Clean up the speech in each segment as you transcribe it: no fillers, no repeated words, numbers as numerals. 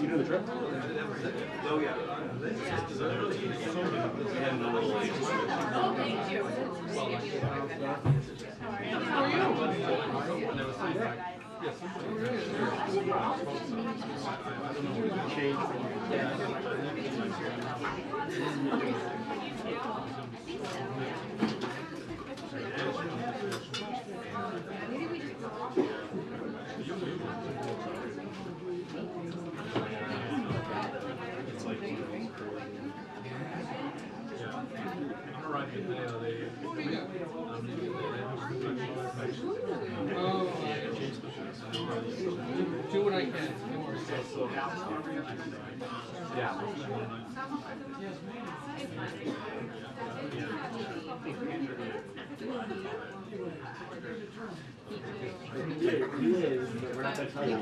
You know the trip? Oh, yeah. Oh, thank you. How are Do what I can. We're not going to tell you.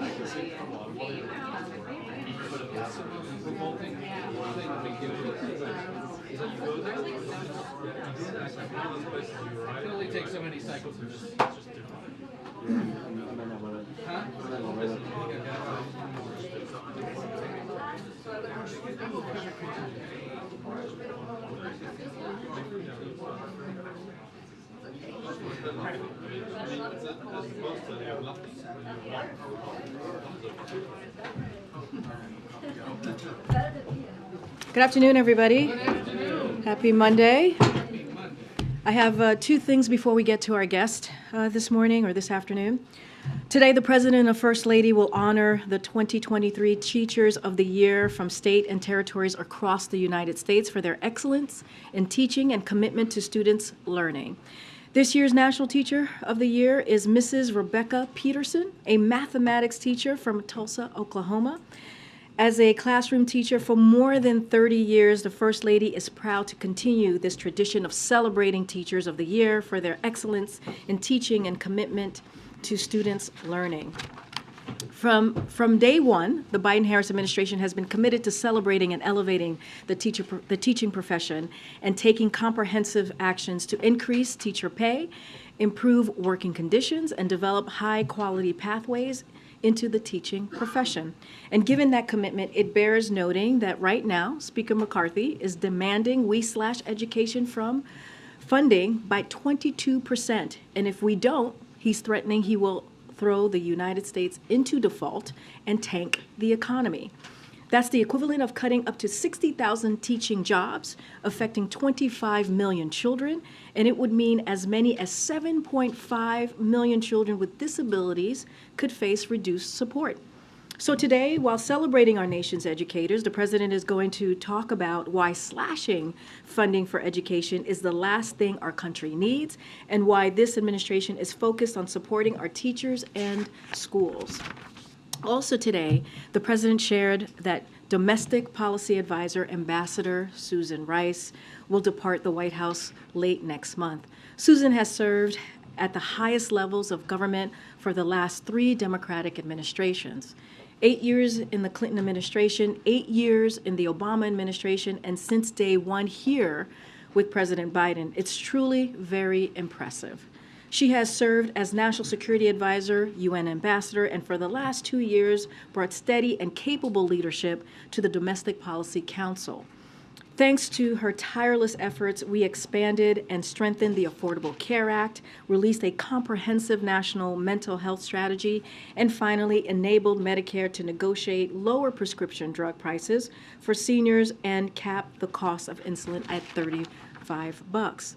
It only takes so many cycles of this. Huh? Good afternoon, everybody. Good afternoon. Happy Monday. Happy Monday. I have two things before we get to our guest this morning or this afternoon. Today, the President and First Lady will honor the 2023 Teachers of the Year from state and territories across the United States for their excellence in teaching and commitment to students' learning. This year's National Teacher of the Year is Mrs. Rebecca Peterson, a mathematics teacher from Tulsa, Oklahoma. As a classroom teacher for more than 30 years, the First Lady is proud to continue this tradition of celebrating Teachers of the Year for their excellence in teaching and commitment to students' learning. From day one, the Biden-Harris administration has been committed to celebrating and elevating the teaching profession and taking comprehensive actions to increase teacher pay, improve working conditions, and develop high-quality pathways into the teaching profession. And given that commitment, it bears noting that right now, Speaker McCarthy is demanding we slash education from funding by 22%. And if we don't, he's threatening he will throw the United States into default and tank the economy. That's the equivalent of cutting up to 60,000 teaching jobs, affecting 25 million children, and it would mean as many as 7.5 million children with disabilities could face reduced support. So today, while celebrating our nation's educators, the President is going to talk about why slashing funding for education is the last thing our country needs, and why this administration is focused on supporting our teachers and schools. Also today, the President shared that Domestic Policy Advisor Ambassador Susan Rice will depart the White House late next month. Susan has served at the highest levels of government for the last 3 Democratic administrations. 8 years in the Clinton administration, 8 years in the Obama administration, and since day one here with President Biden. It's truly very impressive. She has served as National Security Advisor, UN Ambassador, and for the last 2 years brought steady and capable leadership to the Domestic Policy Council. Thanks to her tireless efforts, we expanded and strengthened the Affordable Care Act, released a comprehensive national mental health strategy, and finally enabled Medicare to negotiate lower prescription drug prices for seniors and cap the cost of insulin at $35.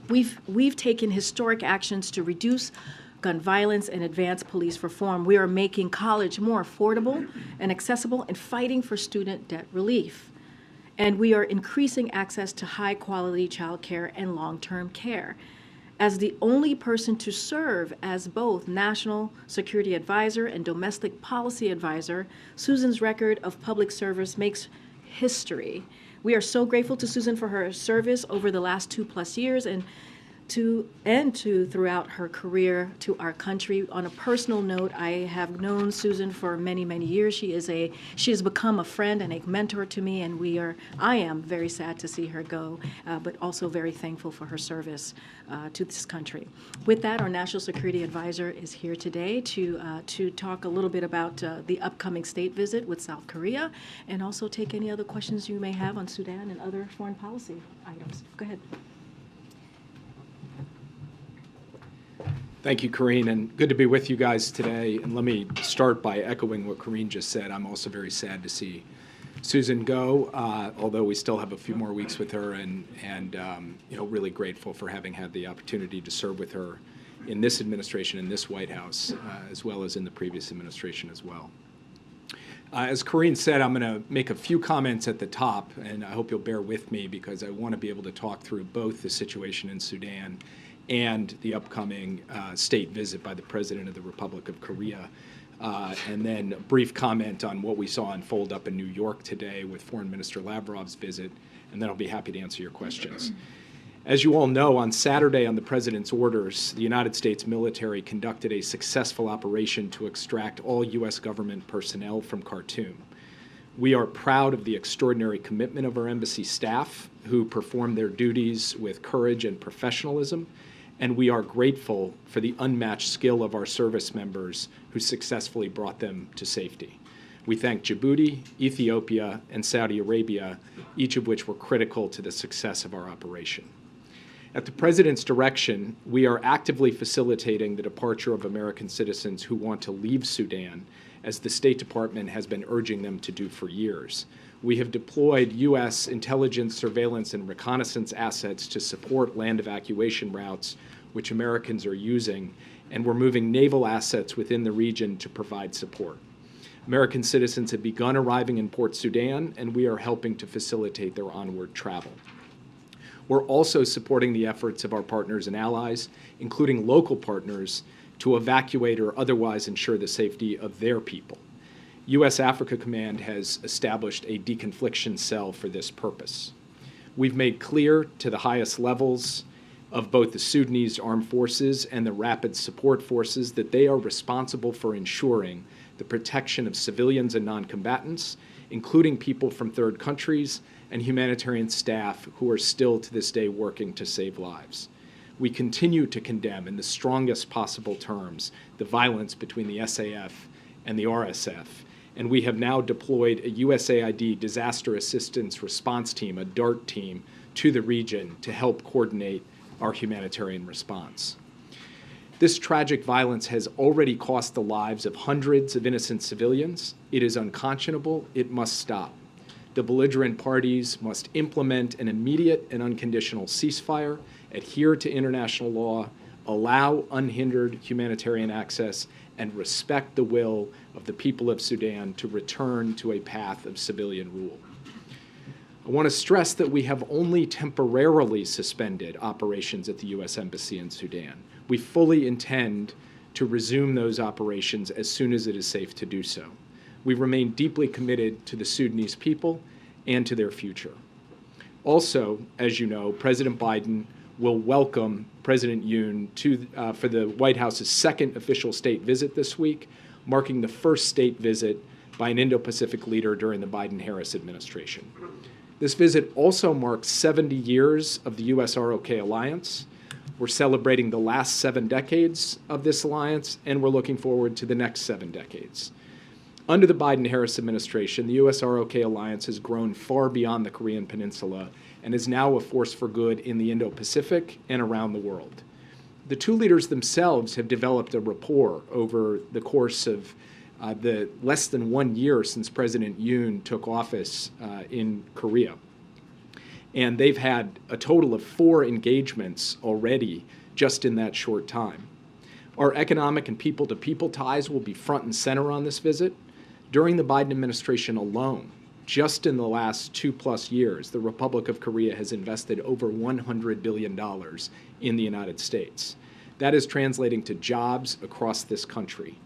We've taken historic actions to reduce gun violence and advance police reform. We are making college more affordable and accessible and fighting for student debt relief. And we are increasing access to high-quality child care and long-term care. As the only person to serve as both National Security Advisor and Domestic Policy Advisor, Susan's record of public service makes history. We are so grateful to Susan for her service over the last 2+ years, and throughout her career to our country. On a personal note, I have known Susan for many, many years. She has become a friend and a mentor to me, and I am very sad to see her go, but also very thankful for her service to this country. With that, our National Security Advisor is here today to talk a little bit about the upcoming state visit with South Korea, and also take any other questions you may have on Sudan and other foreign policy items. Go ahead. Thank you, Karine, and good to be with you guys today. And let me start by echoing what Karine just said. I'm also very sad to see Susan go, although we still have a few more weeks with her, and really grateful for having had the opportunity to serve with her in this administration, in this White House, as well as in the previous administration as well. As Karine said, I'm going to make a few comments at the top, and I hope you'll bear with me because I want to be able to talk through both the situation in Sudan and the upcoming state visit by the President of the Republic of Korea, and then a brief comment on what we saw unfold up in New York today with Foreign Minister Lavrov's visit, and then I'll be happy to answer your questions. As you all know, on Saturday, on the President's orders, the United States military conducted a successful operation to extract all U.S. government personnel from Khartoum. We are proud of the extraordinary commitment of our embassy staff, who performed their duties with courage and professionalism, and we are grateful for the unmatched skill of our service members who successfully brought them to safety. We thank Djibouti, Ethiopia, and Saudi Arabia, each of which were critical to the success of our operation. At the President's direction, we are actively facilitating the departure of American citizens who want to leave Sudan, as the State Department has been urging them to do for years. We have deployed U.S. intelligence, surveillance, and reconnaissance assets to support land evacuation routes, which Americans are using, and we're moving naval assets within the region to provide support. American citizens have begun arriving in Port Sudan, and we are helping to facilitate their onward travel. We're also supporting the efforts of our partners and allies, including local partners, to evacuate or otherwise ensure the safety of their people. U.S. Africa Command has established a deconfliction cell for this purpose. We've made clear to the highest levels of both the Sudanese armed forces and the rapid support forces that they are responsible for ensuring the protection of civilians and non-combatants, including people from third countries and humanitarian staff who are still to this day working to save lives. We continue to condemn in the strongest possible terms the violence between the SAF and the RSF, and we have now deployed a USAID Disaster Assistance Response Team, a DART team, to the region to help coordinate our humanitarian response. This tragic violence has already cost the lives of hundreds of innocent civilians. It is unconscionable. It must stop. The belligerent parties must implement an immediate and unconditional ceasefire, adhere to international law, allow unhindered humanitarian access, and respect the will of the people of Sudan to return to a path of civilian rule. I want to stress that we have only temporarily suspended operations at the U.S. Embassy in Sudan. We fully intend to resume those operations as soon as it is safe to do so. We remain deeply committed to the Sudanese people and to their future. Also, as you know, President Biden will welcome President Yoon for the White House's second official state visit this week, marking the first state visit by an Indo-Pacific leader during the Biden-Harris administration. This visit also marks 70 years of the U.S.-ROK alliance. We're celebrating the last 7 decades of this alliance, and we're looking forward to the next 7 decades. Under the Biden-Harris administration, the U.S.-ROK alliance has grown far beyond the Korean Peninsula and is now a force for good in the Indo-Pacific and around the world. The two leaders themselves have developed a rapport over the course of the less than 1 year since President Yoon took office in Korea. And they've had a total of 4 engagements already just in that short time. Our economic and people-to-people ties will be front and center on this visit. During the Biden administration alone, just in the last 2+ years, the Republic of Korea has invested over $100 billion in the United States. That is translating to jobs across this country.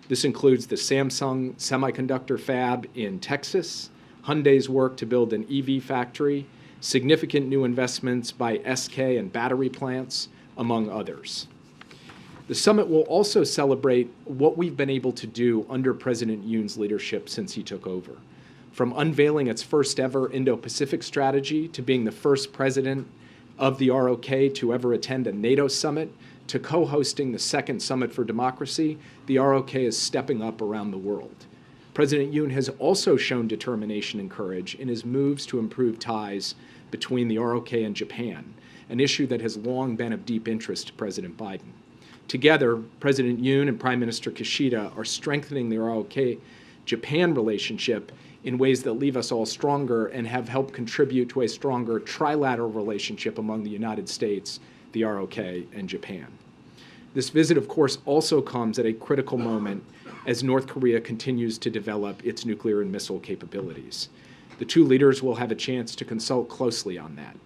This includes the Samsung semiconductor fab in Texas, Hyundai's work to build an EV factory, significant new investments by SK and battery plants, among others. The summit will also celebrate what we've been able to do under President Yoon's leadership since he took over. From unveiling its first ever Indo-Pacific strategy to being the first president of the ROK to ever attend a NATO summit, to co-hosting the second Summit for Democracy, the ROK is stepping up around the world. President Yoon has also shown determination and courage in his moves to improve ties between the ROK and Japan, an issue that has long been of deep interest to President Biden. Together, President Yoon and Prime Minister Kishida are strengthening the ROK-Japan relationship in ways that leave us all stronger and have helped contribute to a stronger trilateral relationship among the United States, the ROK, and Japan. This visit, of course, also comes at a critical moment as North Korea continues to develop its nuclear and missile capabilities. The two leaders will have a chance to consult closely on that.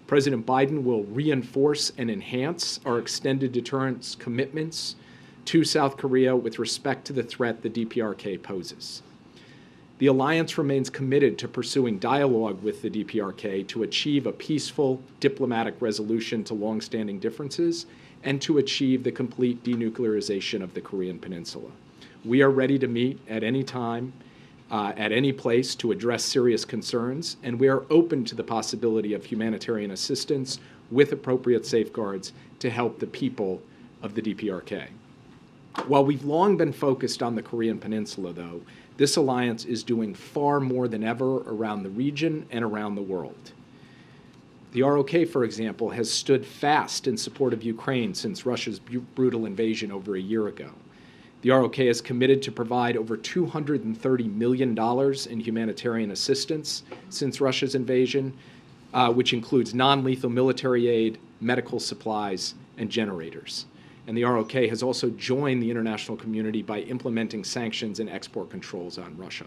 President Biden will reinforce and enhance our extended deterrence commitments to South Korea with respect to the threat the DPRK poses. The alliance remains committed to pursuing dialogue with the DPRK to achieve a peaceful diplomatic resolution to longstanding differences and to achieve the complete denuclearization of the Korean Peninsula. We are ready to meet at any time, at any place to address serious concerns, and we are open to the possibility of humanitarian assistance with appropriate safeguards to help the people of the DPRK. While we've long been focused on the Korean Peninsula, though, this alliance is doing far more than ever around the region and around the world. The ROK, for example, has stood fast in support of Ukraine since Russia's brutal invasion over a year ago. The ROK is committed to provide over $230 million in humanitarian assistance since Russia's invasion, which includes non-lethal military aid, medical supplies, and generators. And the ROK has also joined the international community by implementing sanctions and export controls on Russia.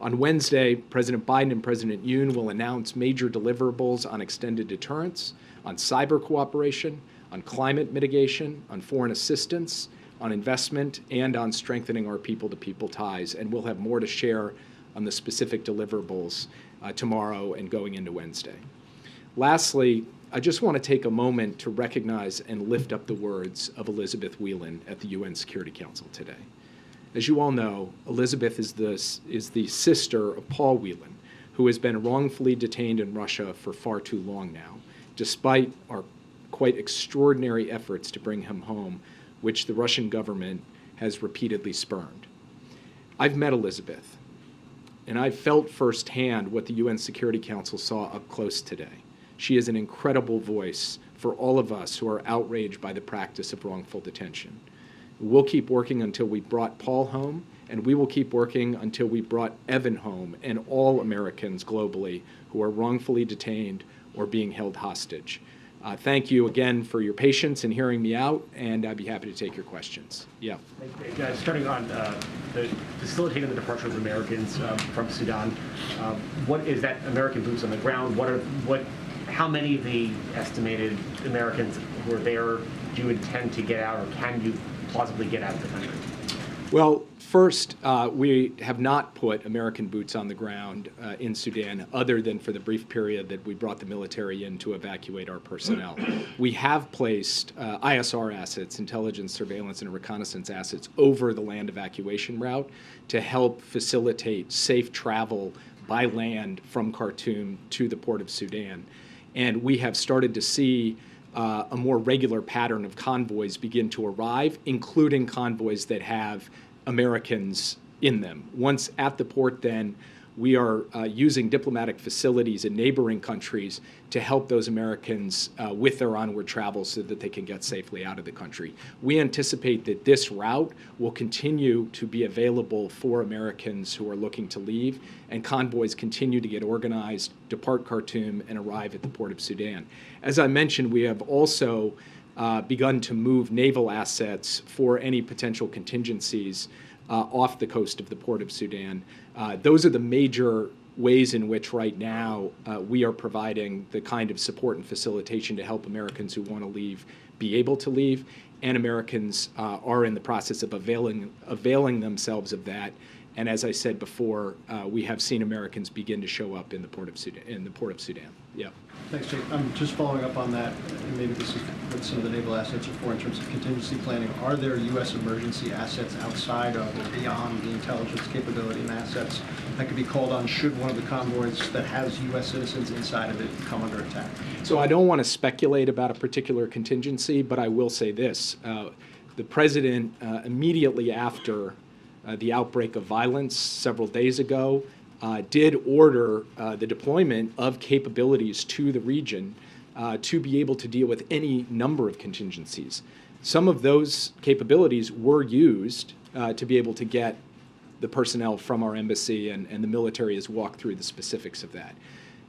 On Wednesday, President Biden and President Yoon will announce major deliverables on extended deterrence, on cyber cooperation, on climate mitigation, on foreign assistance, on investment, and on strengthening our people-to-people ties. And we'll have more to share on the specific deliverables tomorrow and going into Wednesday. Lastly, I just want to take a moment to recognize and lift up the words of Elizabeth Whelan at the UN Security Council today. As you all know, Elizabeth is the sister of Paul Whelan, who has been wrongfully detained in Russia for far too long now, despite our quite extraordinary efforts to bring him home, which the Russian government has repeatedly spurned. I've met Elizabeth, and I've felt firsthand what the UN Security Council saw up close today. She is an incredible voice for all of us who are outraged by the practice of wrongful detention. We'll keep working until we brought Paul home, and we will keep working until we brought Evan home and all Americans globally who are wrongfully detained or being held hostage. Thank you again for your patience in hearing me out, and I'd be happy to take your questions. Yeah. Starting on facilitating the departure of Americans from Sudan, what is that American boots on the ground? How many of the estimated Americans who are there do you intend to get out, or can you plausibly get out of the country? Well, first, we have not put American boots on the ground in Sudan other than for the brief period that we brought the military in to evacuate our personnel. We have placed ISR assets, intelligence, surveillance, and reconnaissance assets over the land evacuation route to help facilitate safe travel by land from Khartoum to the port of Sudan. And we have started to see a more regular pattern of convoys begin to arrive, including convoys that have Americans in them. Once at the port, then, we are using diplomatic facilities in neighboring countries to help those Americans with their onward travel so that they can get safely out of the country. We anticipate that this route will continue to be available for Americans who are looking to leave, and convoys continue to get organized, depart Khartoum, and arrive at the port of Sudan. As I mentioned, we have also begun to move naval assets for any potential contingencies off the coast of the port of Sudan. Those are the major ways in which right now we are providing the kind of support and facilitation to help Americans who want to leave be able to leave, and Americans are in the process of availing themselves of that And as I said before, we have seen Americans begin to show up in the port of Sudan. Yeah. Thanks, Jake. I'm just following up on that, and maybe this is what some of the naval assets are for in terms of contingency planning. Are there U.S. emergency assets outside of or beyond the intelligence capability and assets that could be called on should one of the convoys that has U.S. citizens inside of it come under attack? So I don't want to speculate about a particular contingency, but I will say this. The president, immediately after the outbreak of violence several days ago, did order the deployment of capabilities to the region to be able to deal with any number of contingencies. Some of those capabilities were used to be able to get the personnel from our embassy, and the military has walked through the specifics of that.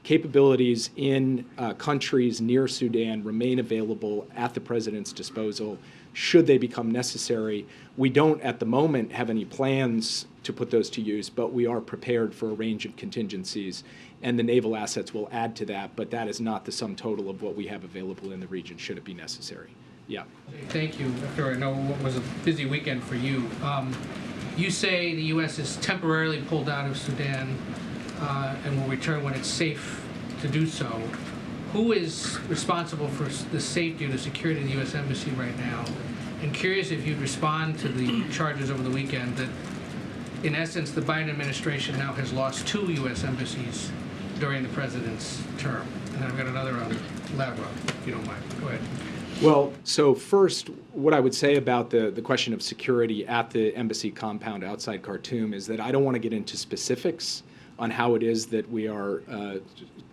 Capabilities in countries near Sudan remain available at the president's disposal should they become necessary. We don't at the moment have any plans to put those to use, but we are prepared for a range of contingencies, and the naval assets will add to that, but that is not the sum total of what we have available in the region should it be necessary. Yeah. Thank you. After I know what was a busy weekend for you, you say the U.S. is temporarily pulled out of Sudan and will return when it's safe to do so. Who is responsible for the safety or the security of the U.S. Embassy right now? And curious if you'd respond to the charges over the weekend that, in essence, the Biden administration now has lost 2 U.S. embassies during the president's term. And I've got another on Lavrov, if you don't mind. Go ahead. Well, so first, what I would say about the question of security at the embassy compound outside Khartoum is that I don't want to get into specifics on how it is that we are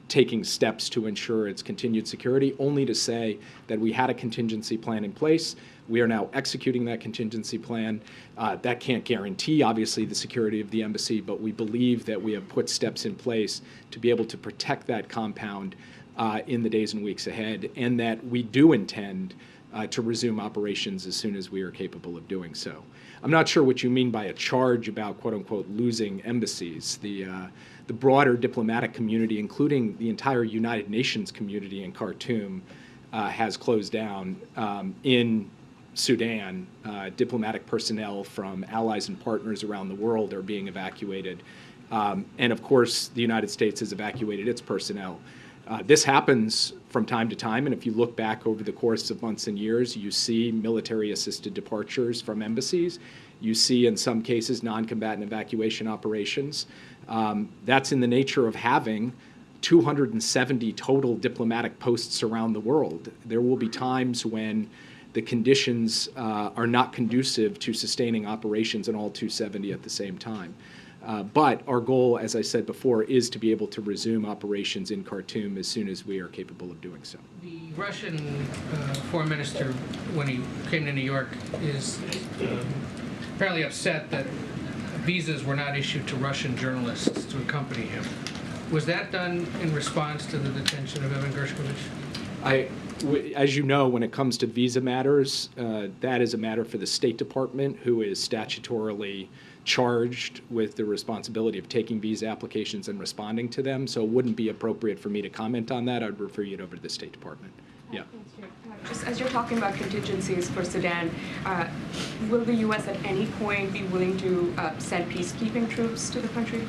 taking steps to ensure its continued security, only to say that we had a contingency plan in place. We are now executing that contingency plan. That can't guarantee, obviously, the security of the embassy, but we believe that we have put steps in place to be able to protect that compound in the days and weeks ahead, and that we do intend to resume operations as soon as we are capable of doing so. I'm not sure what you mean by a charge about, quote unquote, losing embassies. The broader diplomatic community, including the entire United Nations community in Khartoum, has closed down. In Sudan, diplomatic personnel from allies and partners around the world are being evacuated. And of course, the United States has evacuated its personnel. This happens from time to time, and if you look back over the course of months and years, you see military-assisted departures from embassies. You see, in some cases, non-combatant evacuation operations. That's in the nature of having 270 total diplomatic posts around the world. There will be times when the conditions are not conducive to sustaining operations in all 270 at the same time. But our goal, as I said before, is to be able to resume operations in Khartoum as soon as we are capable of doing so. The Russian foreign minister, when he came to New York, is apparently upset that visas were not issued to Russian journalists to accompany him. Was that done in response to the detention of Evan Gershkovich? As you know, when it comes to visa matters, that is a matter for the State Department, who is statutorily charged with the responsibility of taking visa applications and responding to them. So it wouldn't be appropriate for me to comment on that. I'd refer you over to the State Department. Yeah. Just as you're talking about contingencies for Sudan, will the U.S. at any point be willing to send peacekeeping troops to the country?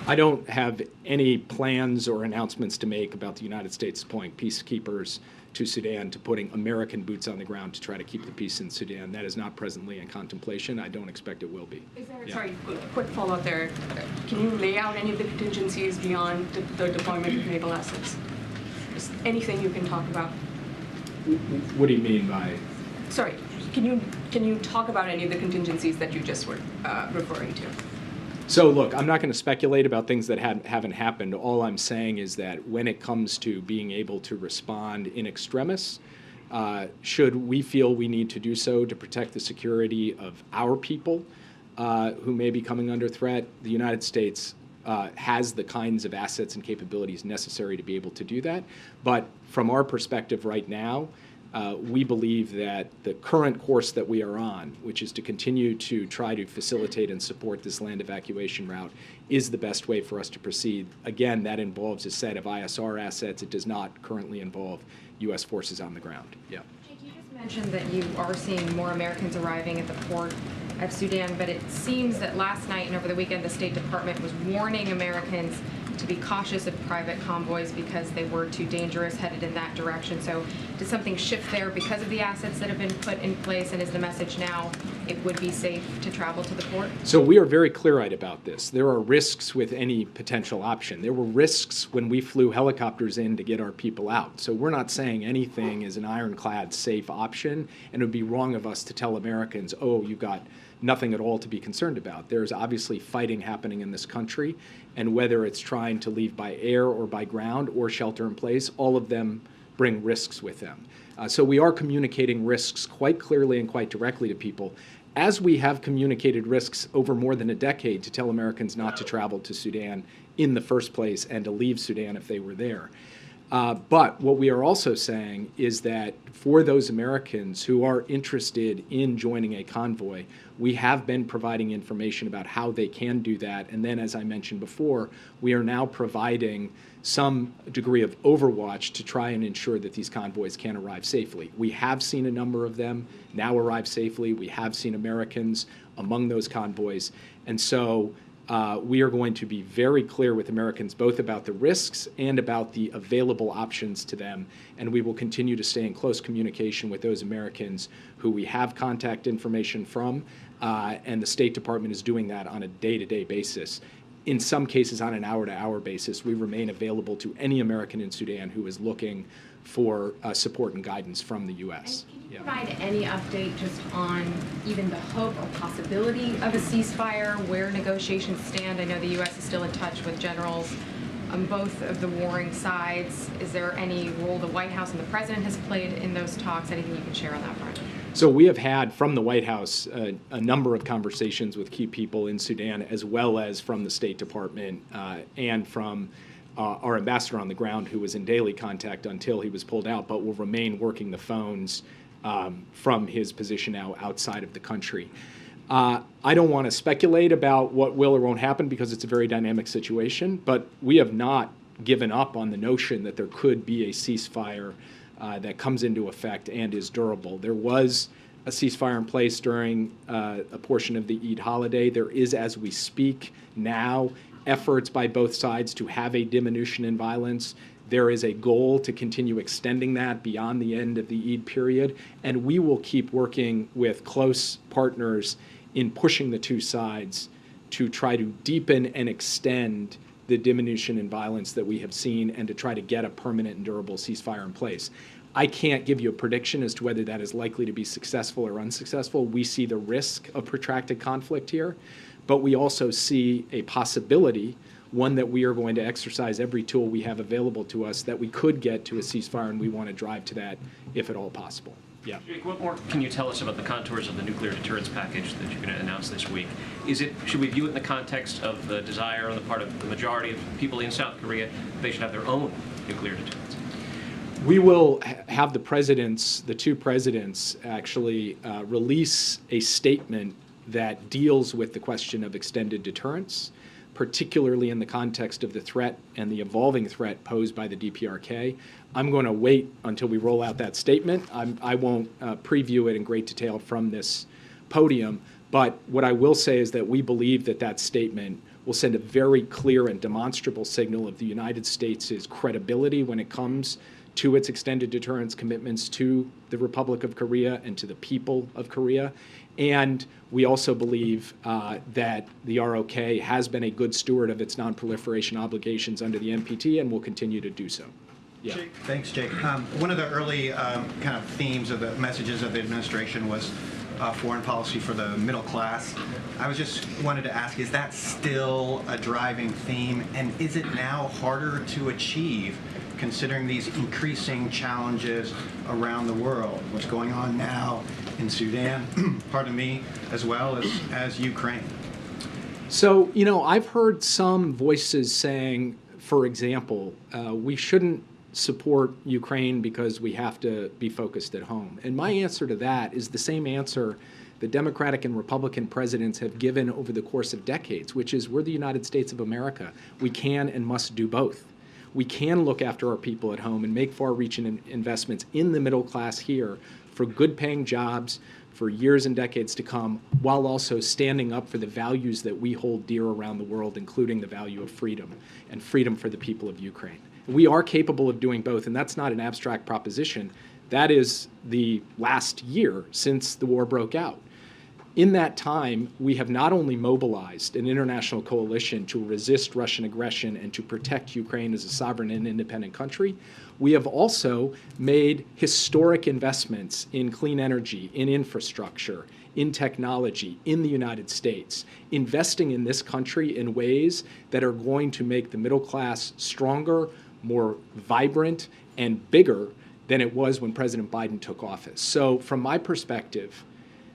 I don't have any plans or announcements to make about the United States deploying peacekeepers to Sudan, to putting American boots on the ground to try to keep the peace in Sudan. That is not presently in contemplation. I don't expect it will be. Sorry, quick follow-up there. Can you lay out any of the contingencies beyond the deployment of naval assets? Just anything you can talk about. What do you mean by? Sorry, can you talk about any of the contingencies that you just were referring to? So look, I'm not going to speculate about things that haven't happened. All I'm saying is that when it comes to being able to respond in extremis, should we feel we need to do so to protect the security of our people who may be coming under threat, the United States has the kinds of assets and capabilities necessary to be able to do that. But from our perspective right now, we believe that the current course that we are on, which is to continue to try to facilitate and support this land evacuation route, is the best way for us to proceed. Again, that involves a set of ISR assets. It does not currently involve U.S. forces on the ground. Yeah. Jake, you just mentioned that you are seeing more Americans arriving at the port. of Sudan, but it seems that last night and over the weekend, the State Department was warning Americans to be cautious of private convoys because they were too dangerous headed in that direction. So did something shift there because of the assets that have been put in place, and is the message now it would be safe to travel to the port? So we are very clear-eyed about this. There are risks with any potential option. There were risks when we flew helicopters in to get our people out. So we're not saying anything is an ironclad safe option, and it would be wrong of us to tell Americans, oh, you've got nothing at all to be concerned about. There's obviously fighting happening in this country, and whether it's trying to leave by air or by ground or shelter in place, all of them bring risks with them. So we are communicating risks quite clearly and quite directly to people, as we have communicated risks over more than a decade to tell Americans not to travel to Sudan in the first place and to leave Sudan if they were there. But what we are also saying is that for those Americans who are interested in joining a convoy, we have been providing information about how they can do that. And then, as I mentioned before, we are now providing some degree of overwatch to try and ensure that these convoys can arrive safely. We have seen a number of them now arrive safely. We have seen Americans among those convoys. And so we are going to be very clear with Americans both about the risks and about the available options to them, and we will continue to stay in close communication with those Americans who we have contact information from, and the State Department is doing that on a day-to-day basis. In some cases, on an hour-to-hour basis, we remain available to any American in Sudan who is looking for support and guidance from the U.S. And can you provide any update just on even the hope or possibility of a ceasefire, where negotiations stand? I know the U.S. is still in touch with generals on both of the warring sides. Is there any role the White House and the President has played in those talks? Anything you can share on that front? So we have had from the White House a number of conversations with key people in Sudan, as well as from the State Department and from our ambassador on the ground, who was in daily contact until he was pulled out, but will remain working the phones from his position now outside of the country. I don't want to speculate about what will or won't happen because it's a very dynamic situation, but we have not given up on the notion that there could be a ceasefire that comes into effect and is durable. There was a ceasefire in place during a portion of the Eid holiday. There is, as we speak now, efforts by both sides to have a diminution in violence. There is a goal to continue extending that beyond the end of the Eid period, and we will keep working with close partners in pushing the two sides to try to deepen and extend the diminution in violence that we have seen and to try to get a permanent and durable ceasefire in place. I can't give you a prediction as to whether that is likely to be successful or unsuccessful. We see the risk of protracted conflict here, but we also see a possibility, one that we are going to exercise every tool we have available to us, that we could get to a ceasefire, and we want to drive to that if at all possible. Yeah. Jake, what more can you tell us about the contours of the nuclear deterrence package that you're going to announce this week? Should we view it in the context of the desire on the part of the majority of people in South Korea that they should have their own nuclear deterrence? We will have the two presidents actually release a statement that deals with the question of extended deterrence, particularly in the context of the threat and the evolving threat posed by the DPRK. I'm going to wait until we roll out that statement. I won't preview it in great detail from this podium, but what I will say is that we believe that that statement will send a very clear and demonstrable signal of the United States' credibility when it comes to its extended deterrence commitments to the Republic of Korea and to the people of Korea. And we also believe that the ROK has been a good steward of its non-proliferation obligations under the NPT and will continue to do so. Yeah. Thanks, Jake. One of the early kind of themes of the messages of the administration was foreign policy for the middle class. I was just wanted to ask, is that still a driving theme? And is it now harder to achieve considering these increasing challenges around the world? What's going on now in Sudan, pardon me, as well as Ukraine? So, I've heard some voices saying, for example, we shouldn't support Ukraine because we have to be focused at home. And my answer to that is the same answer the Democratic and Republican presidents have given over the course of decades, which is we're the United States of America. We can and must do both. We can look after our people at home and make far-reaching investments in the middle class here for good-paying jobs, for years and decades to come, while also standing up for the values that we hold dear around the world, including the value of freedom and freedom for the people of Ukraine. We are capable of doing both, and that's not an abstract proposition. That is the last year since the war broke out. In that time, we have not only mobilized an international coalition to resist Russian aggression and to protect Ukraine as a sovereign and independent country, we have also made historic investments in clean energy, in infrastructure, in technology, in the United States, investing in this country in ways that are going to make the middle class stronger, more vibrant, and bigger than it was when President Biden took office. So from my perspective,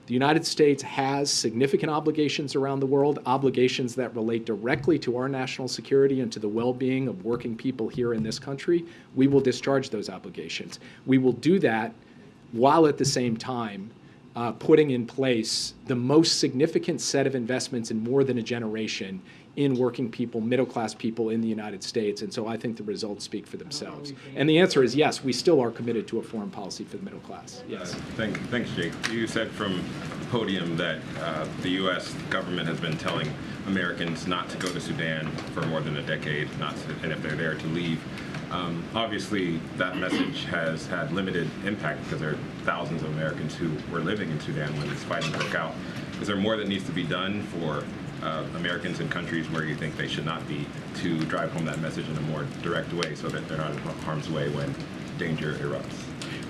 the United States has significant obligations around the world, obligations that relate directly to our national security and to the well-being of working people here in this country. We will discharge those obligations. We will do that while at the same time putting in place the most significant set of investments in more than a generation in working people, middle-class people in the United States. And so I think the results speak for themselves. And the answer is yes, we still are committed to a foreign policy for the middle class. Yes. Thanks, Jake. You said from the podium that the U.S. government has been telling Americans not to go to Sudan for more than a decade, and if they're there, to leave. Obviously, that message has had limited impact because there are thousands of Americans who were living in Sudan when this fighting broke out. Is there more that needs to be done for Americans in countries where you think they should not be to drive home that message in a more direct way so that they're not in harm's way when danger erupts?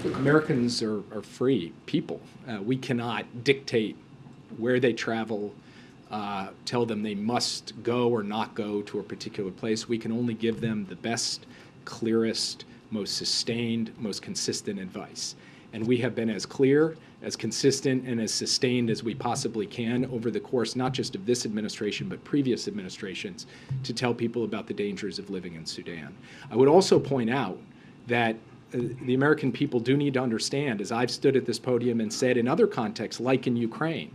Look, Americans are free people. We cannot dictate where they travel, tell them they must go or not go to a particular place. We can only give them the best, clearest, most sustained, most consistent advice. And we have been as clear, as consistent, and as sustained as we possibly can over the course not just of this administration, but previous administrations, to tell people about the dangers of living in Sudan. I would also point out that the American people do need to understand, as I've stood at this podium and said in other contexts, like in Ukraine,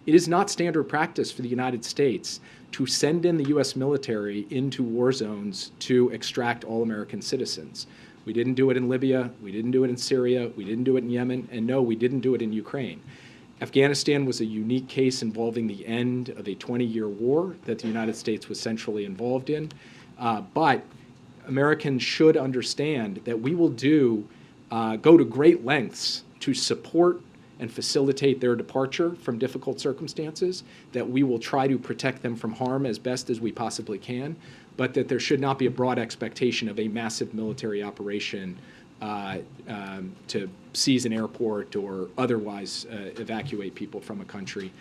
it is not standard practice for the United States to send in the U.S. military into war zones to extract all American citizens. We didn't do it in Libya, we didn't do it in Syria, we didn't do it in Yemen, and no, we didn't do it in Ukraine. Afghanistan was a unique case involving the end of a 20-year war that the United States was centrally involved in. But Americans should understand that we will go to great lengths to support and facilitate their departure from difficult circumstances, that we will try to protect them from harm as best as we possibly can, but that there should not be a broad expectation of a massive military operation to seize an airport or otherwise evacuate people from a country.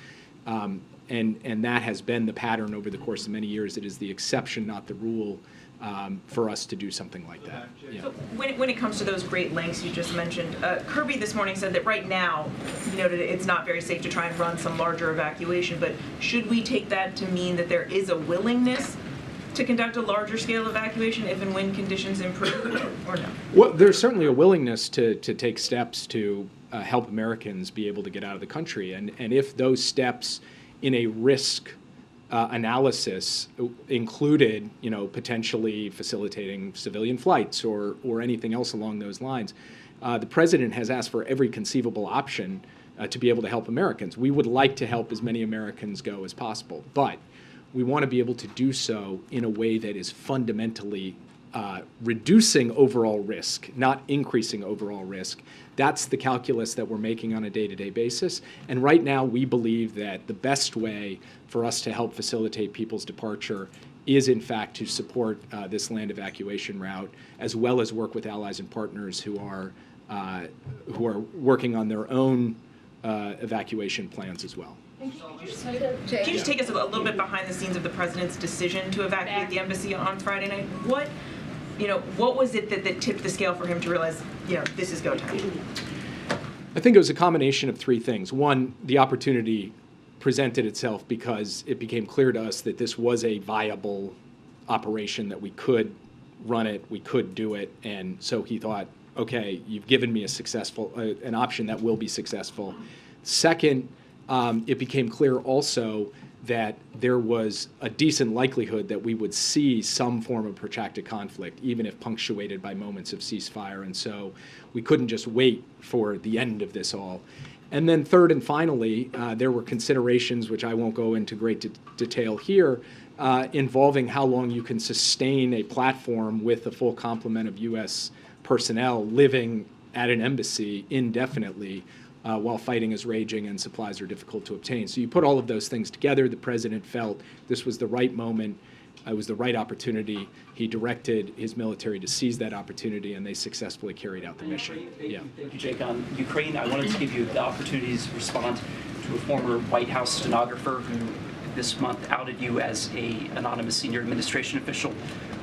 And that has been the pattern over the course of many years. It is the exception, not the rule, for us to do something like that. Yeah. So when it comes to those great lengths you just mentioned, Kirby this morning said that right now, you know, it's not very safe to try and run some larger evacuation, but should we take that to mean that there is a willingness to conduct a larger scale evacuation if and when conditions improve, or no? Well, there's certainly a willingness to take steps to help Americans be able to get out of the country. And if those steps in a risk analysis included, you know, potentially facilitating civilian flights or anything else along those lines, the president has asked for every conceivable option to be able to help Americans. We would like to help as many Americans go as possible, but we want to be able to do so in a way that is fundamentally reducing overall risk, not increasing overall risk. That's the calculus that we're making on a day-to-day basis. And right now, we believe that the best way for us to help facilitate people's departure is, in fact, to support this land evacuation route, as well as work with allies and partners who are working on their own evacuation plans as well. Can you just take us a little bit behind the scenes of the president's decision to evacuate the embassy on Friday night? What was it that tipped the scale for him to realize, you know, this is go time? I think it was a combination of three things. One, the opportunity presented itself because it became clear to us that this was a viable operation, that we could run it, we could do it, and so he thought, okay, you've given me an option that will be successful. Second, it became clear also that there was a decent likelihood that we would see some form of protracted conflict, even if punctuated by moments of ceasefire. And so we couldn't just wait for the end of this all. And then third and finally, there were considerations, which I won't go into great detail here, involving how long you can sustain a platform with a full complement of U.S. personnel living at an embassy indefinitely while fighting is raging and supplies are difficult to obtain. So you put all of those things together. The president felt this was the right moment. It was the right opportunity. He directed his military to seize that opportunity, and they successfully carried out the mission. Yeah. Thank you, Jake. On Ukraine, I wanted to give you the opportunity to respond to a former White House stenographer who this month outed you as an anonymous senior administration official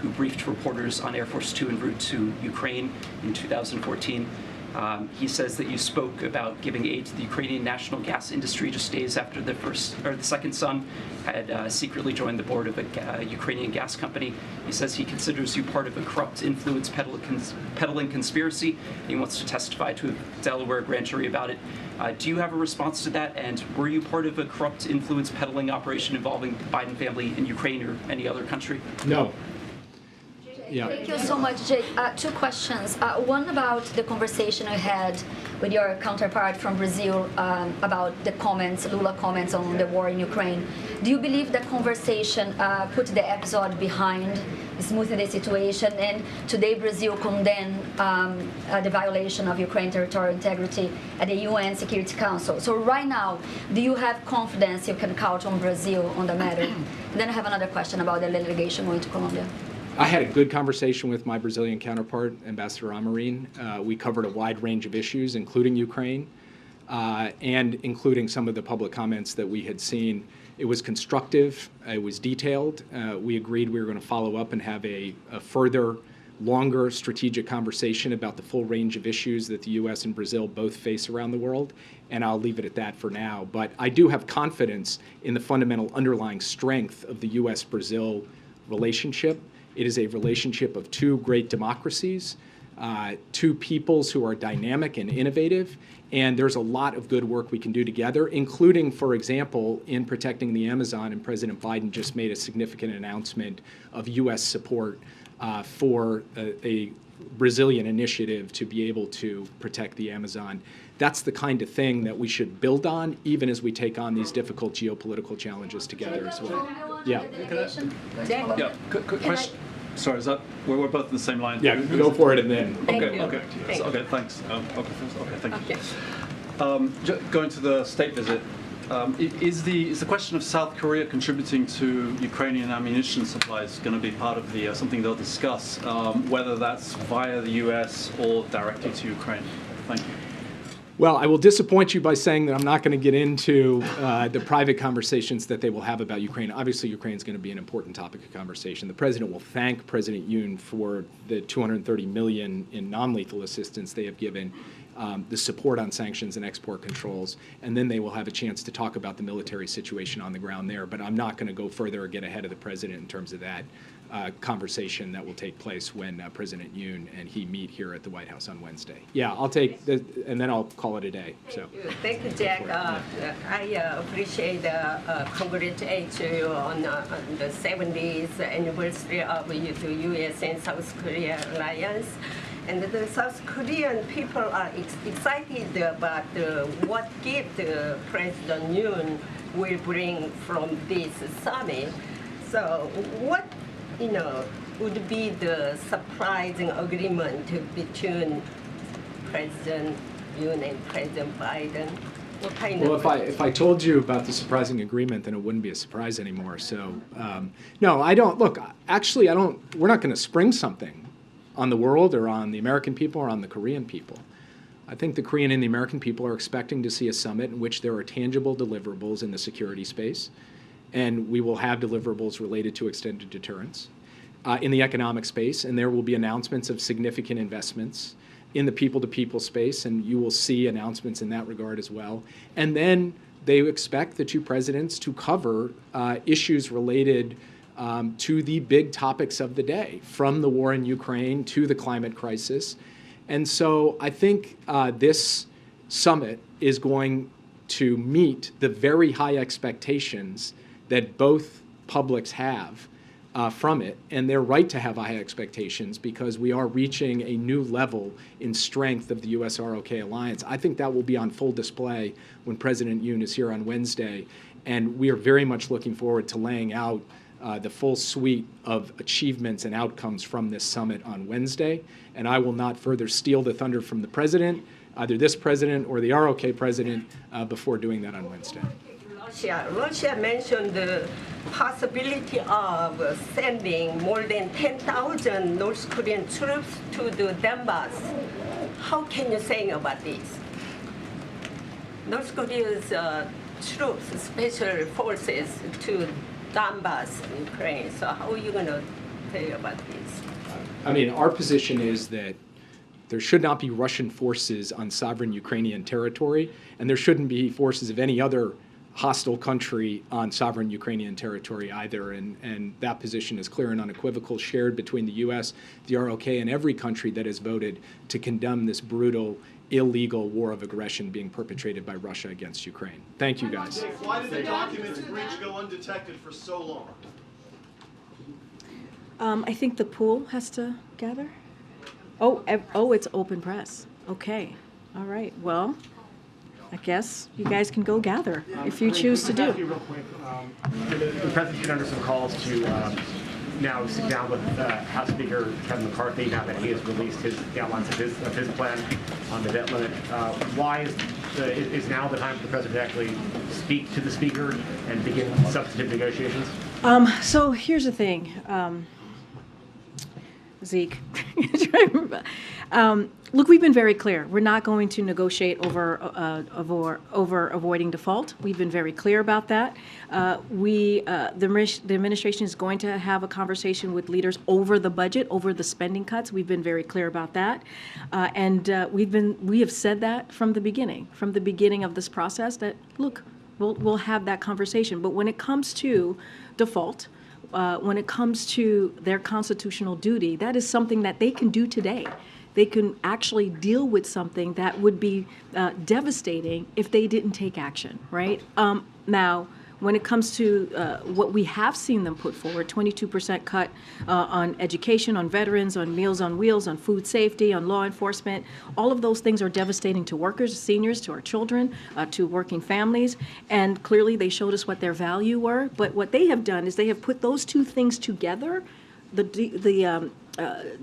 who briefed reporters on Air Force Two en route to Ukraine in 2014. He says that you spoke about giving aid to the Ukrainian national gas industry just days after the second son had secretly joined the board of a Ukrainian gas company. He says he considers you part of a corrupt influence peddling conspiracy. He wants to testify to a Delaware grand jury about it. Do you have a response to that? And were you part of a corrupt influence peddling operation involving the Biden family in Ukraine or any other country? No. Yeah. Thank you so much, Jake. Two questions. One about the conversation I had with your counterpart from Brazil about the Lula comments on the war in Ukraine. Do you believe that conversation put the episode behind, smoothing the situation, and today Brazil condemned the violation of Ukraine territorial integrity at the UN Security Council? So right now, do you have confidence you can count on Brazil on the matter? And then I have another question about the delegation going to Colombia. I had a good conversation with my Brazilian counterpart, Ambassador Amorim. We covered a wide range of issues, including Ukraine, and including some of the public comments that we had seen. It was constructive. It was detailed. We agreed we were going to follow up and have a further, longer strategic conversation about the full range of issues that the U.S. and Brazil both face around the world, and I'll leave it at that for now. But I do have confidence in the fundamental underlying strength of the U.S.-Brazil relationship. It is a relationship of two great democracies, two peoples who are dynamic and innovative, and there's a lot of good work we can do together, including, for example, in protecting the Amazon, and President Biden just made a significant announcement of U.S. support for a Brazilian initiative to be able to protect the Amazon. That's the kind of thing that we should build on, even as we take on these difficult geopolitical challenges together as well. Yeah. Yeah. Quick question. Sorry, is that we're both in the same line? Yeah. Go for it, and then. Okay. Thanks. Okay. Thank you. Going to the state visit. Is the question of South Korea contributing to Ukrainian ammunition supplies going to be part of the something they'll discuss, whether that's via the U.S. or directly to Ukraine? Thank you. Well, I will disappoint you by saying that I'm not going to get into the private conversations that they will have about Ukraine. Obviously, Ukraine is going to be an important topic of conversation. The president will thank President Yoon for the $230 million in non-lethal assistance they have given, the support on sanctions and export controls, and then they will have a chance to talk about the military situation on the ground there. But I'm not going to go further or get ahead of the president in terms of that conversation that will take place when President Yoon and he meet here at the White House on Wednesday. Yeah, I'll take the, and then I'll call it a day. Thank you, Jack. I appreciate congratulate you on the 70th anniversary of the U.S. and South Korea alliance. And the South Korean people are excited about what gift President Yoon will bring from this summit. So what, would be the surprising agreement between President Yoon and President Biden? What kind of? Well, if I told you about the surprising agreement, then it wouldn't be a surprise anymore. So, no, I don't. Look, actually, I don't. We're not going to spring something on the world or on the American people or on the Korean people. I think the Korean and the American people are expecting to see a summit in which there are tangible deliverables in the security space, and we will have deliverables related to extended deterrence in the economic space, and there will be announcements of significant investments in the people-to-people space, and you will see announcements in that regard as well. And then they expect the two presidents to cover issues related to the big topics of the day, from the war in Ukraine to the climate crisis. And so I think this summit is going to meet the very high expectations that both publics have from it, and they're right to have high expectations because we are reaching a new level in strength of the U.S.-ROK alliance. I think that will be on full display when President Yoon is here on Wednesday, and we are very much looking forward to laying out the full suite of achievements and outcomes from this summit on Wednesday. And I will not further steal the thunder from the president, either this president or the ROK president, before doing that on Wednesday. Russia mentioned the possibility of sending more than 10,000 North Korean troops to the Donbass. How can you say about this? North Korea's troops, special forces to Donbass, Ukraine. So how are you going to say about this? I mean, our position is that there should not be Russian forces on sovereign Ukrainian territory, and there shouldn't be forces of any other hostile country on sovereign Ukrainian territory either. And that position is clear and unequivocal, shared between the U.S., the ROK, and every country that has voted to condemn this brutal, illegal war of aggression being perpetrated by Russia against Ukraine. Thank you, guys. Why did the documents breach go undetected for so long? I think the pool has to gather. Oh, it's open press. Okay. All right. Well, I guess you guys can go gather if you choose to do. Real quick, the president's been under some calls to now sit down with House Speaker Kevin McCarthy now that he has released the outlines of his plan on the debt limit. Why is now the time for the president to actually speak to the speaker and begin substantive negotiations? So here's the thing. Zeke. Look, we've been very clear. We're not going to negotiate over avoiding default. We've been very clear about that. The administration is going to have a conversation with leaders over the budget, over the spending cuts. We've been very clear about that, and we have said that from the beginning of this process. That look, we'll have that conversation. But when it comes to default, when it comes to their constitutional duty, that is something that they can do today. They can actually deal with something that would be devastating if they didn't take action, right? Now, when it comes to what we have seen them put forward, 22% cut on education, on veterans, on Meals on Wheels, on food safety, on law enforcement, all of those things are devastating to workers, seniors, to our children, to working families, and clearly they showed us what their value were. But what they have done is they have put those two things together, the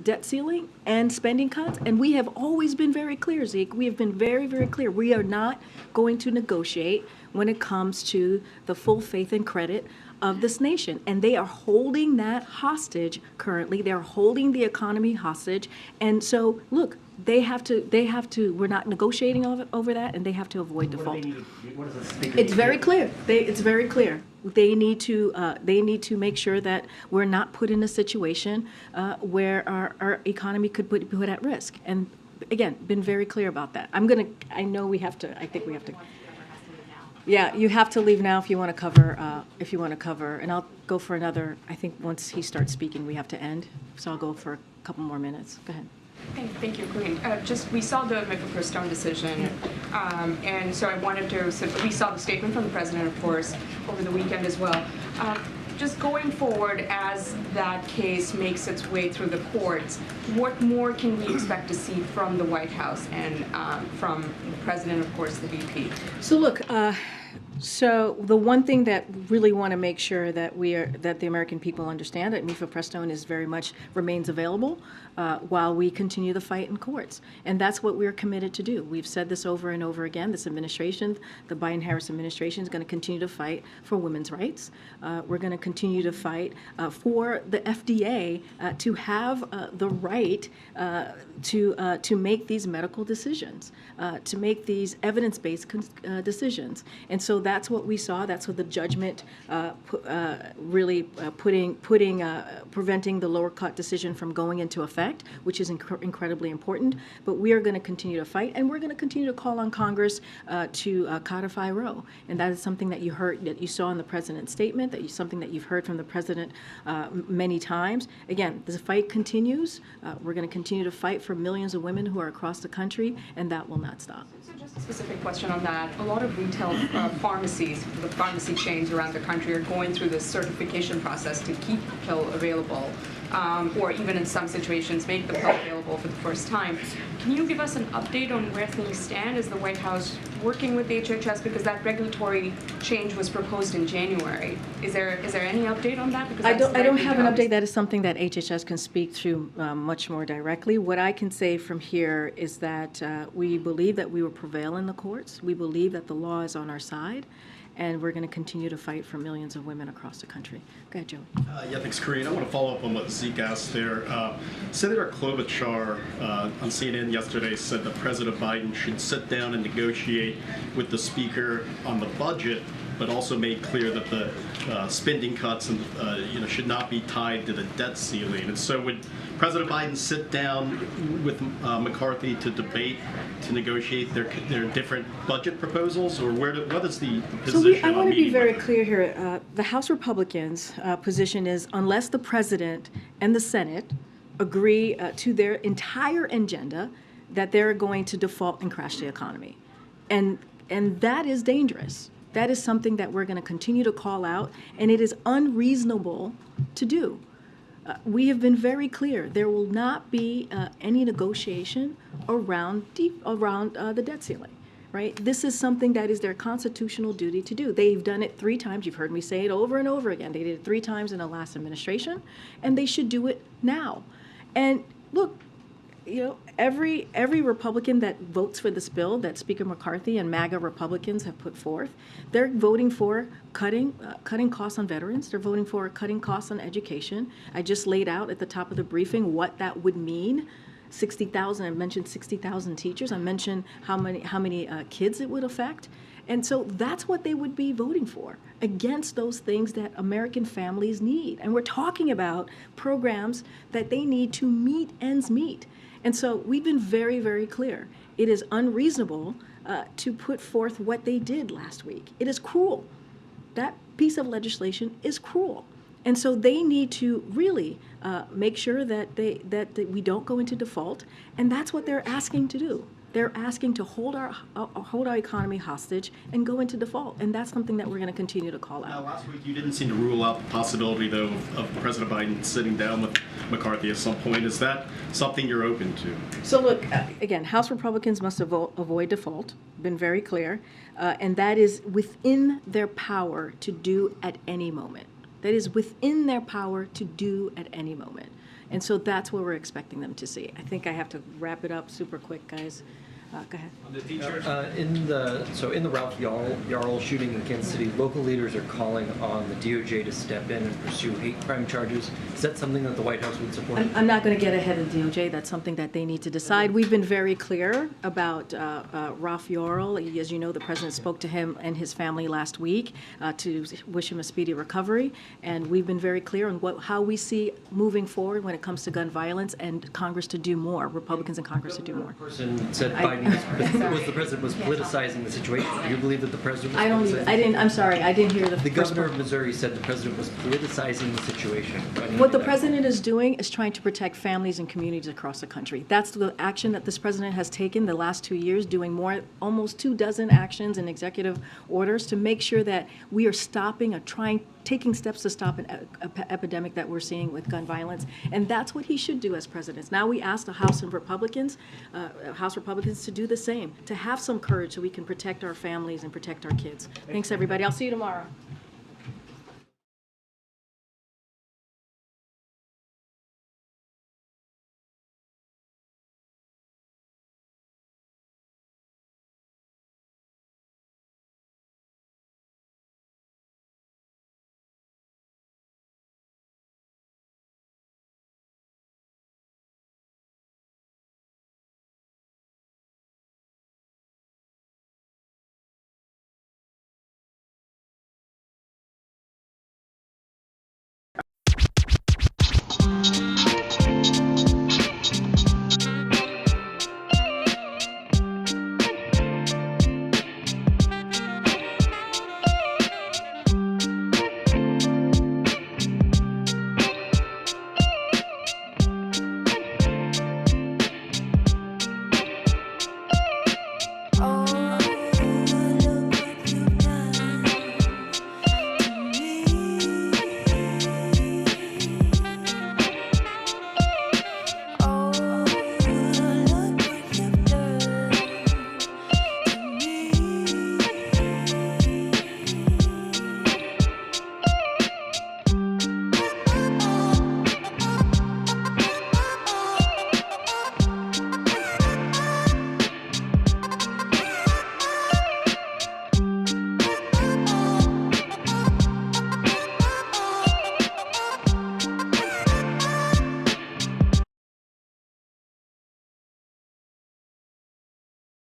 debt ceiling and spending cuts, and we have always been very clear, Zeke. We have been very, very clear. We are not going to negotiate when it comes to the full faith and credit of this nation. And they are holding that hostage currently. They're holding the economy hostage. And so, look, they have to, we're not negotiating over that, and they have to avoid default. It's very clear. It's very clear. They need to make sure that we're not put in a situation where our economy could be put at risk. And again, been very clear about that. I think we have to. Yeah, you have to leave now if you want to cover, and I'll go for another. I think once he starts speaking, we have to end. So I'll go for a couple more minutes. Go ahead. Thank you, Karine. We saw the Mifid-Cristone decision, and so I wanted to, we saw the statement from the president, of course, over the weekend as well. Just going forward, as that case makes its way through the courts, what more can we expect to see from the White House and from the president, of course, the VP? So look, so the one thing that really want to make sure that the American people understand that Mifid-Cristone is very much remains available while we continue the fight in courts, and that's what we're committed to do. We've said this over and over again. This administration, the Biden-Harris administration, is going to continue to fight for women's rights. We're going to continue to fight for the FDA to have the right to make these medical decisions, to make these evidence-based decisions, and so that's what we saw. That's what the judgment really preventing the lower court decision from going into effect, which is incredibly important. But we are going to continue to fight, and we're going to continue to call on Congress to codify Roe. And that is something that you saw in the president's statement, something that you've heard from the president many times. Again, the fight continues. We're going to continue to fight for millions of women who are across the country, and that will not stop. So just a specific question on that. A lot of retail pharmacies, the pharmacy chains around the country are going through this certification process to keep the pill available, or even in some situations make the pill available for the first time. Can you give us an update on where things stand? Is the White House working with HHS, because that regulatory change was proposed in January? Is there any update on that? Because I that's don't very have an big update. That is something that HHS can speak to much more directly. What I can say from here is that we believe that we will prevail in the courts. We believe that the law is on our side, and we're going to continue to fight for millions of women across the country. Go ahead, Joey. Yeah, thanks, Karine. I want to follow up on what Zeke asked there. Senator Klobuchar on CNN yesterday said that President Biden should sit down and negotiate with the Speaker on the budget, but also made clear that the spending cuts and should not be tied to the debt ceiling. And so, would President Biden sit down with McCarthy to debate, to negotiate their different budget proposals, or what is the position? So I want on to be meeting very with them? clear here. The House Republicans' position is unless the President and the Senate agree to their entire agenda, that they're going to default and crash the economy. And that is dangerous. That is something that we're going to continue to call out, and it is unreasonable to do. We have been very clear. There will not be any negotiation around the debt ceiling, right? This is something that is their constitutional duty to do. They've done it 3 times. You've heard me say it over and over again. They did it 3 times in the last administration, and they should do it now. And look, every Republican that votes for this bill that Speaker McCarthy and MAGA Republicans have put forth, they're voting for cutting costs on veterans. They're voting for cutting costs on education. I just laid out at the top of the briefing what that would mean. 60,000. I mentioned 60,000 teachers. I mentioned how many kids it would affect. And so that's what they would be voting for, against those things that American families need. And we're talking about programs that they need to meet ends meet. And so we've been very, very clear. It is unreasonable to put forth what they did last week. It is cruel. That piece of legislation is cruel. And so they need to really make sure that we don't go into default. And that's what they're asking to do. They're asking to hold our economy hostage and go into default, and that's something that we're going to continue to call out. Now, last week you didn't seem to rule out the possibility, though, of President Biden sitting down with McCarthy at some point. Is that something you're open to? So look, again, House Republicans must avoid default, been very clear, and that is within their power to do at any moment. That is within their power to do at any moment. And so that's what we're expecting them to see. I think I have to wrap it up super quick, guys. Go ahead. On the teachers? In the Ralph Yarl shooting in Kansas City, local leaders are calling on the DOJ to step in and pursue hate crime charges. Is that something that the White House would support? I'm not going to get ahead of the DOJ. That's something that they need to decide. We've been very clear about Ralph Yarl. As you know, the president spoke to him and his family last week to wish him a speedy recovery. And we've been very clear on how we see moving forward when it comes to gun violence, and Congress to do more, Republicans in Congress to do more. Person said Biden the president was politicizing the situation. Do you believe that the president was I'm sorry, I didn't hear the governor of Missouri said the president was politicizing the situation. What the president is doing is trying to protect families and communities across the country. That's the action that this president has taken the last 2 years, doing almost 24 actions and executive orders to make sure that we are stopping taking steps to stop an epidemic that we're seeing with gun violence. And that's what he should do as president. Now we ask the House Republicans to do the same, to have some courage so we can protect our families and protect our kids. Thanks, everybody. I'll see you tomorrow.